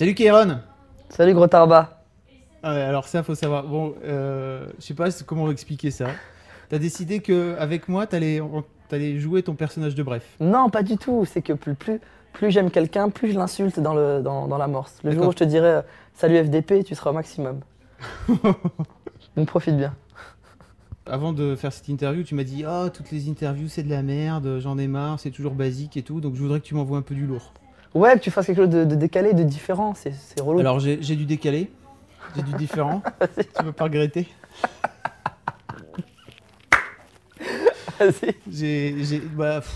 Salut Kéron. Salut gros tarba. Ah ouais, alors ça faut savoir. Bon, je sais pas comment expliquer ça. T'as décidé qu'avec moi, t'allais jouer ton personnage de Bref. Non, pas du tout. C'est que plus j'aime quelqu'un, plus je l'insulte dans l'amorce. Le jour où D'accord. je te dirai salut FDP, tu seras au maximum. On profite bien. Avant de faire cette interview, tu m'as dit ah toutes les interviews c'est de la merde, j'en ai marre, c'est toujours basique et tout. Donc je voudrais que tu m'envoies un peu du lourd. Ouais, que tu fasses quelque chose de décalé, de différent, c'est relou. Alors j'ai du décalé, j'ai du différent. Tu vas pas regretter. Vas-y.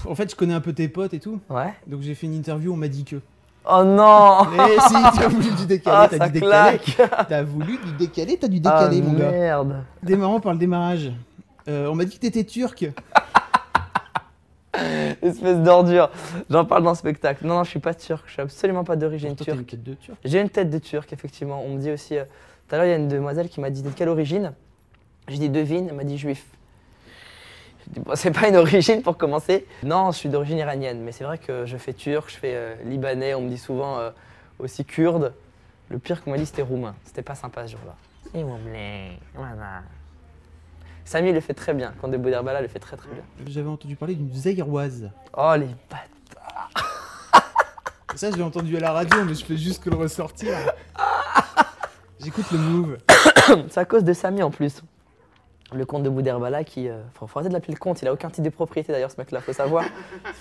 En fait, je connais un peu tes potes et tout. Ouais. Donc j'ai fait une interview, on m'a dit que. Oh non. Mais si, t'as voulu du décalé, Ah, t'as ça du décalé. claque. T'as voulu du décalé, t'as du décalé, Ah mon gars. merde. Démarrons par le démarrage. On m'a dit que t'étais turc. Espèce d'ordure. J'en parle dans le spectacle. Non, je suis pas turc. Je suis absolument pas d'origine Toi, t'as une turque. tête de turc. J'ai une tête de turc, effectivement. On me dit aussi. Tout à l'heure, il y a une demoiselle qui m'a dit de quelle origine. J'ai dit devine, elle m'a dit juif. J'ai dit, bon, c'est pas une origine pour commencer. Non, je suis d'origine iranienne, mais c'est vrai que je fais turc, je fais libanais, on me dit souvent aussi kurde. Le pire qu'on m'a dit, c'était roumain. C'était pas sympa ce jour-là. S'il vous plaît, voilà. Samy le fait très bien. Quand de Bouderbala le fait très très bien. J'avais entendu parler d'une zaïroise. Oh les bâtards. Ça, je l'ai entendu à la radio, mais je fais juste que le ressortir. J'écoute le move. C'est à cause de Samy en plus. Le comte de Bouderbala qui. Faut arrêter de l'appeler le comte, il a aucun titre de propriété d'ailleurs ce mec-là, faut savoir.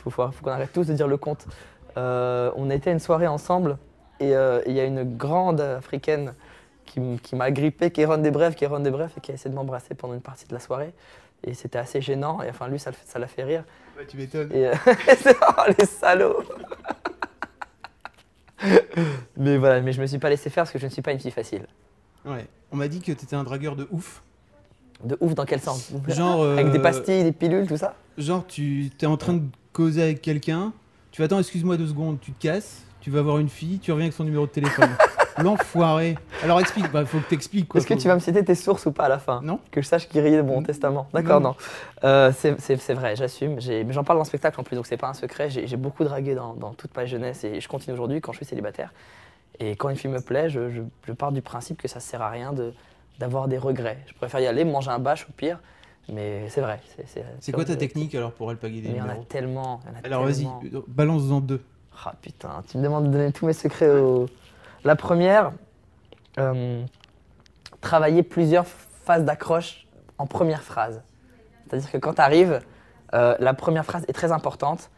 Faut qu'on arrête tous de dire le comte. On a été à une soirée ensemble et il y a une grande africaine qui m'a agrippé, Kéron des Brefs, et qui a essayé de m'embrasser pendant une partie de la soirée. Et c'était assez gênant, et enfin lui ça l'a fait rire. Ouais, tu m'étonnes. Et oh les salauds. Mais voilà, mais je me suis pas laissé faire parce que je ne suis pas une fille facile. Ouais. On m'a dit que t'étais un dragueur de ouf. De ouf dans quel sens? Genre. Avec des pastilles, des pilules, tout ça? Genre, tu t'es en train de causer avec quelqu'un. Tu vas attends, excuse-moi 2 secondes, tu te casses. Tu vas voir une fille, tu reviens avec son numéro de téléphone. L'enfoiré. Alors explique, faut que t'expliques quoi. Est-ce que tu vas me citer tes sources ou pas à la fin? Non. Que je sache qui riait de mon testament. D'accord, non. C'est vrai, j'assume. Mais j'en parle dans le spectacle en plus, donc c'est pas un secret. J'ai beaucoup dragué dans toute ma jeunesse et je continue aujourd'hui quand je suis célibataire. Et quand une fille me plaît, je pars du principe que ça sert à rien d'avoir des regrets. Je préfère y aller, manger un bâche au pire. Mais c'est vrai. C'est quoi ta technique alors pour alpaguer des Mais il y en a numéros? tellement. Alors vas-y, balance-en 2. Ah putain, tu me demandes de donner tous mes secrets au. La première, travailler plusieurs phases d'accroche en première phrase. C'est-à-dire que quand tu arrives, la première phrase est très importante.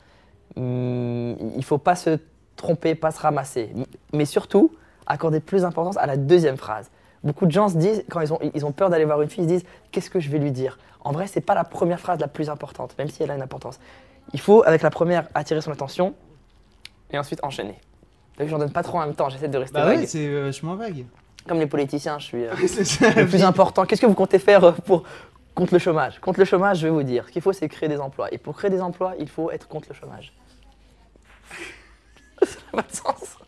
Il ne faut pas se tromper, pas se ramasser. Mais surtout, accorder plus d'importance à la deuxième phrase. Beaucoup de gens se disent, quand ils ont peur d'aller voir une fille, ils se disent « qu'est-ce que je vais lui dire ?» En vrai, ce n'est pas la première phrase la plus importante, même si elle a une importance. Il faut, avec la première, attirer son attention et ensuite enchaîner. J'en donne pas trop en même temps, j'essaie de rester vague. Ouais, c'est vachement vague. Comme les politiciens, je suis C'est ça. le plus important. Qu'est-ce que vous comptez faire contre le chômage? Contre le chômage, je vais vous dire, ce qu'il faut, c'est créer des emplois. Et pour créer des emplois, il faut être contre le chômage. Ça n'a pas de sens.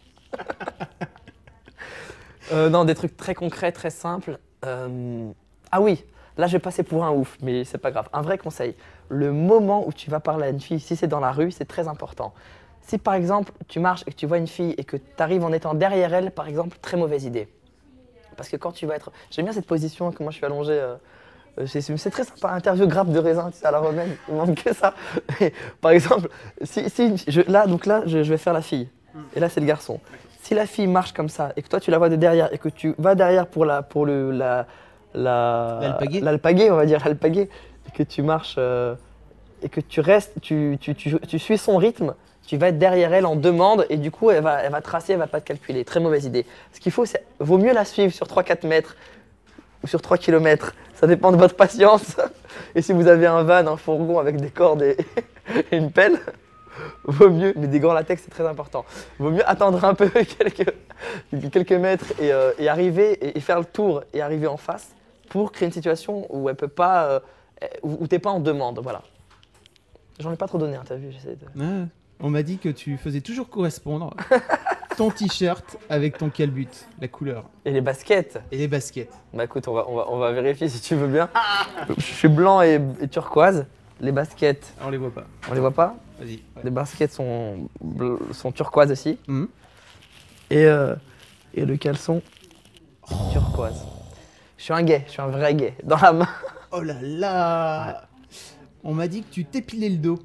Non, des trucs très concrets, très simples. Ah oui, là, je vais passer pour un ouf, mais c'est pas grave. Un vrai conseil, le moment où tu vas parler à une fille, si c'est dans la rue, c'est très important. Si par exemple, tu marches et que tu vois une fille et que tu arrives en étant derrière elle, par exemple, très mauvaise idée. Parce que quand tu vas être... J'aime bien cette position, que moi je suis allongé. C'est très sympa, interview grappe de raisin, tu sais, à la romaine, il manque que ça. Et, par exemple, là, je vais faire la fille. Et là, c'est le garçon. Si la fille marche comme ça et que toi, tu la vois de derrière et que tu vas derrière pour l'alpaguer, on va dire, l'alpaguer, et que tu marches et que tu restes, tu suis son rythme, tu vas être derrière elle en demande et du coup, elle va tracer, elle va pas te calculer. Très mauvaise idée. Ce qu'il faut, c'est vaut mieux la suivre sur 3-4 mètres ou sur 3 km. Ça dépend de votre patience. Et si vous avez un van, un fourgon avec des cordes et une pelle, vaut mieux, mais des gants latex, c'est très important. Vaut mieux attendre un peu quelques mètres et arriver et faire le tour et arriver en face pour créer une situation où elle peut pas, où t'es pas en demande. Voilà. J'en ai pas trop donné, hein, t'as vu, j'essaie de. Ouais. On m'a dit que tu faisais toujours correspondre ton t-shirt avec ton calbut, la couleur. Et les baskets. Et les baskets. Bah écoute, on va vérifier si tu veux bien. Je suis blanc et turquoise. Les baskets, On les voit pas. on les voit pas. Vas-y. Ouais. Les baskets sont turquoises aussi. Mhm. Et Et le caleçon turquoise. Je suis un gay, je suis un vrai gay, dans la main. Oh là là. On m'a dit que tu t'épilais le dos.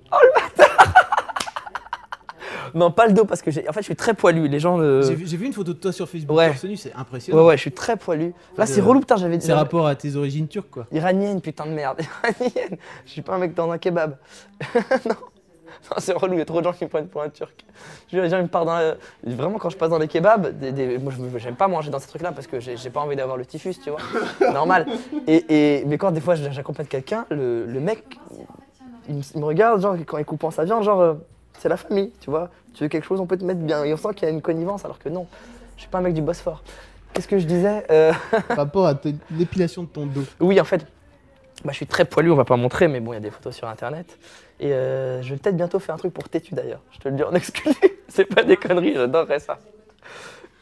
Non, pas le dos, parce que en fait, je suis très poilu. Les gens. J'ai vu une photo de toi sur Facebook, Ouais. torse nu, c'est impressionnant. Ouais, je suis très poilu. Là, c'est relou, putain, j'avais dit. C'est rapport à tes origines turques, quoi. Iranienne, putain de merde. Iranienne. Je suis pas un mec dans un kebab. Non. Non, c'est relou, il y a trop de gens qui me prennent pour un turc. Je veux dire, les gens ils me partent dans Vraiment, quand je passe dans les kebabs, moi, j'aime pas manger dans ces trucs-là parce que j'ai pas envie d'avoir le typhus, tu vois. Normal. Mais quand des fois j'accompagne quelqu'un, le mec, il me regarde, genre, quand il coupe en sa viande, genre, c'est la famille, tu vois. Tu veux quelque chose, on peut te mettre bien. Et on sent qu'il y a une connivence, alors que non. Je suis pas un mec du Bosphore. Qu'est-ce que je disais Par rapport à l'épilation de ton dos. Oui, en fait, je suis très poilu, on va pas montrer, mais bon, il y a des photos sur internet. Et je vais peut-être bientôt faire un truc pour Tétu d'ailleurs. Je te le dis en exclu. C'est pas des conneries, j'adorerais ça.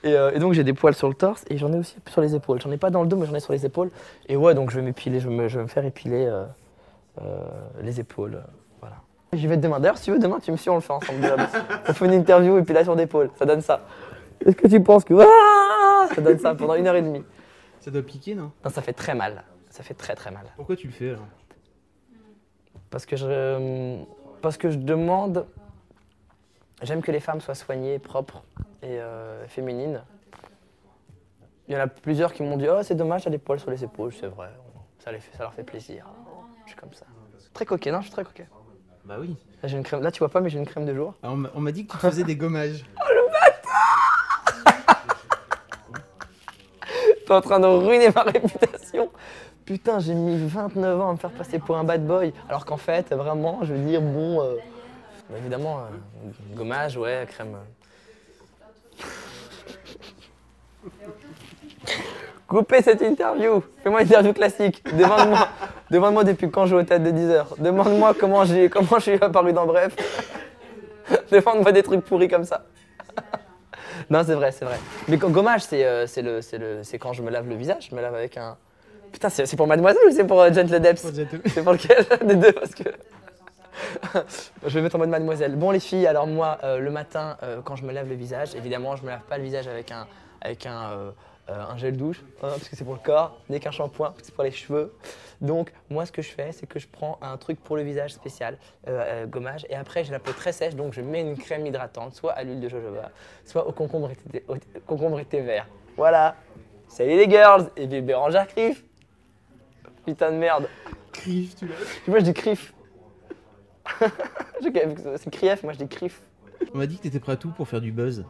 Et donc j'ai des poils sur le torse et j'en ai aussi sur les épaules. J'en ai pas dans le dos, mais j'en ai sur les épaules. Et ouais, donc je vais m'épiler, je vais me faire épiler les épaules. Voilà. J'y vais demain. D'ailleurs, si tu veux, demain, tu me suis, on le fait ensemble. On fait une interview épilation d'épaule. Ça donne ça. Est-ce que tu penses que. Ça donne ça pendant 1h30. Ça doit piquer, non? Non, ça fait très mal. Ça fait très très mal. Pourquoi tu le fais alors? Parce que je demande. J'aime que les femmes soient soignées, propres et féminines. Il y en a plusieurs qui m'ont dit « Oh, c'est dommage, t'as des poils sur les épaules. » C'est vrai, ça leur fait plaisir. Je suis comme ça. Très coquet, non? Je suis très coquet. Bah oui. Là, j'ai une crème. Là, tu vois pas, mais j'ai une crème de jour. Alors, on m'a dit que tu faisais des gommages. T'es en train de ruiner ma réputation. Putain, j'ai mis 29 ans à me faire passer pour un bad boy. Alors qu'en fait, vraiment, je veux dire, bon... évidemment, gommage, ouais, crème... Coupez cette interview. Fais-moi une interview classique. Demande-moi depuis quand je joue au théâtre de 10 heures. Demande-moi comment je suis apparu dans Bref. Demande-moi des trucs pourris comme ça. Non, c'est vrai, c'est vrai. Mais gommage, c'est quand je me lave le visage. Je me lave avec un... Putain, c'est pour Mademoiselle ou c'est pour Gentle Depths? C'est pour lequel des deux? Parce que... Je vais mettre en mode Mademoiselle. Bon les filles, alors moi, le matin, quand je me lave le visage, évidemment, je me lave pas le visage avec un gel douche, hein, parce que c'est pour le corps, ni qu'un shampoing, parce que c'est pour les cheveux. Donc, moi, ce que je fais, c'est que je prends un truc pour le visage spécial, gommage, et après, j'ai la peau très sèche, donc je mets une crème hydratante, soit à l'huile de jojoba, soit au concombre et thé vert. Voilà. Salut les girls, et Bérangère Criff. Putain de merde. Criff, tu l'as. Moi, je dis Criff. C'est Krief, moi je dis Criff. On m'a dit que t'étais prêt à tout pour faire du buzz.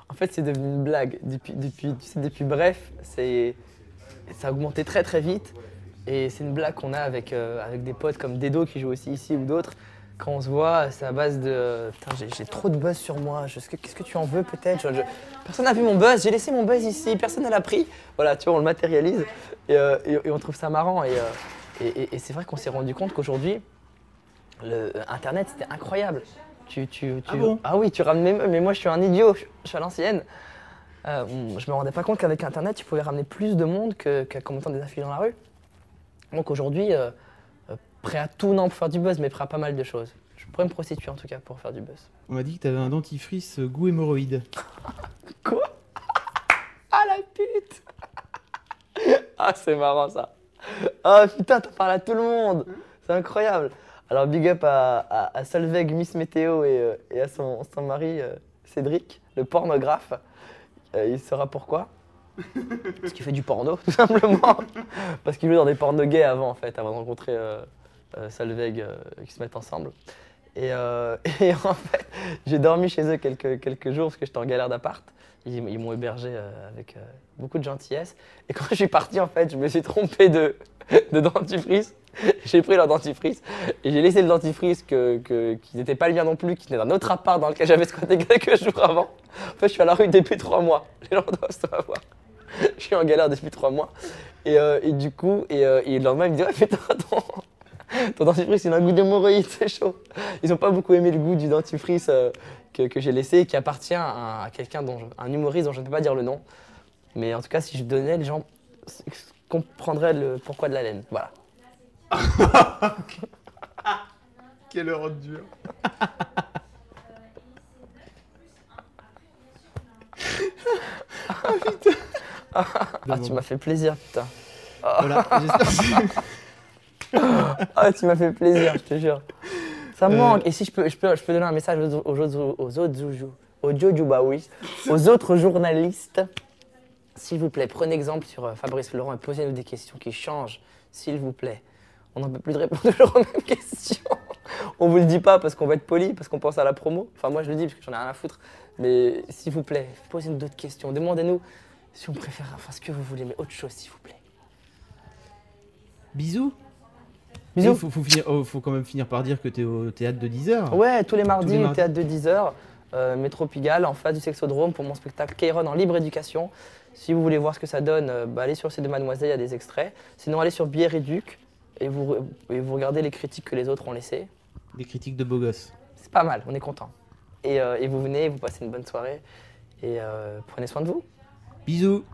En fait, c'est devenu une blague. Depuis Bref, ça a augmenté très très vite. Et c'est une blague qu'on a avec des potes comme Dedo qui joue aussi ici ou d'autres. Quand on se voit, c'est à base de... Putain, j'ai trop de buzz sur moi. Qu'est-ce que tu en veux peut-être? Personne n'a vu mon buzz, j'ai laissé mon buzz ici, personne ne l'a pris. Voilà, tu vois, on le matérialise et on trouve ça marrant. Et c'est vrai qu'on s'est rendu compte qu'aujourd'hui, Internet, c'était incroyable. Ah bon? Ah oui, tu ramenais... Mais moi, je suis un idiot, je suis à l'ancienne. Je me rendais pas compte qu'avec Internet, tu pouvais ramener plus de monde qu'en commentant des affiches dans la rue. Donc aujourd'hui, prêt à tout, non, pour faire du buzz, mais prêt à pas mal de choses. Je pourrais me prostituer en tout cas pour faire du buzz. On m'a dit que t'avais un dentifrice goût hémorroïde. Quoi? Ah la pute! Ah, c'est marrant ça. Ah putain, t'en parles à tout le monde. C'est incroyable. Alors big up à Solveig, Miss Météo et à son mari Cédric, le pornographe. Il saura pourquoi. Parce qu'il fait du porno, tout simplement. Parce qu'il jouait dans des pornos gays avant, en fait, avant de rencontrer Solveig, qui se mettent ensemble. Et en fait, j'ai dormi chez eux quelques jours parce que j'étais en galère d'appart. Ils m'ont hébergé avec beaucoup de gentillesse. Et quand je suis parti, en fait, je me suis trompé de dentifrice. J'ai pris leur dentifrice et j'ai laissé le dentifrice qui n'était pas le mien non plus, qui était d'un autre appart dans lequel j'avais squatté quelques jours avant. En fait, je suis à la rue depuis 3 mois. Les gens doivent savoir. Je suis en galère depuis 3 mois. Et du coup, le lendemain, ils me disent « Ouais, putain, ton dentifrice, il a un goût d'hémorroïde, c'est chaud. » Ils n'ont pas beaucoup aimé le goût du dentifrice que j'ai laissé, qui appartient à quelqu'un, un humoriste dont je ne peux pas dire le nom. Mais en tout cas, si je donnais, les gens comprendraient le pourquoi de la laine. Voilà. Quelle heure dure. Ah, tu m'as fait plaisir, putain. Voilà, j'espère que Ah, tu m'as fait plaisir, je te jure. Ça me manque. Et si je peux donner un message aux autres journalistes, s'il vous plaît, prenez exemple sur Fabrice Florent et posez-nous des questions qui changent, s'il vous plaît. On n'en peut plus de répondre toujours aux mêmes questions. On vous le dit pas parce qu'on va être poli, parce qu'on pense à la promo. Enfin, moi je le dis parce que j'en ai rien à foutre. Mais s'il vous plaît, posez-nous d'autres questions. Demandez-nous si on préfère enfin ce que vous voulez, mais autre chose, s'il vous plaît. Bisous. Bisous. Il faut quand même finir par dire que tu es au théâtre de 10h. Ouais, tous les mardis, Tous les au théâtre de 10h, métro Pigalle, en face du Sexodrome, pour mon spectacle Kairon en libre éducation. Si vous voulez voir ce que ça donne, allez sur le site de Mademoiselle, il y a des extraits. Sinon, allez sur Billet Réduc et vous regardez les critiques que les autres ont laissées. Des critiques de beaux gosses. C'est pas mal, on est content. Et vous venez, vous passez une bonne soirée et prenez soin de vous. Bisous.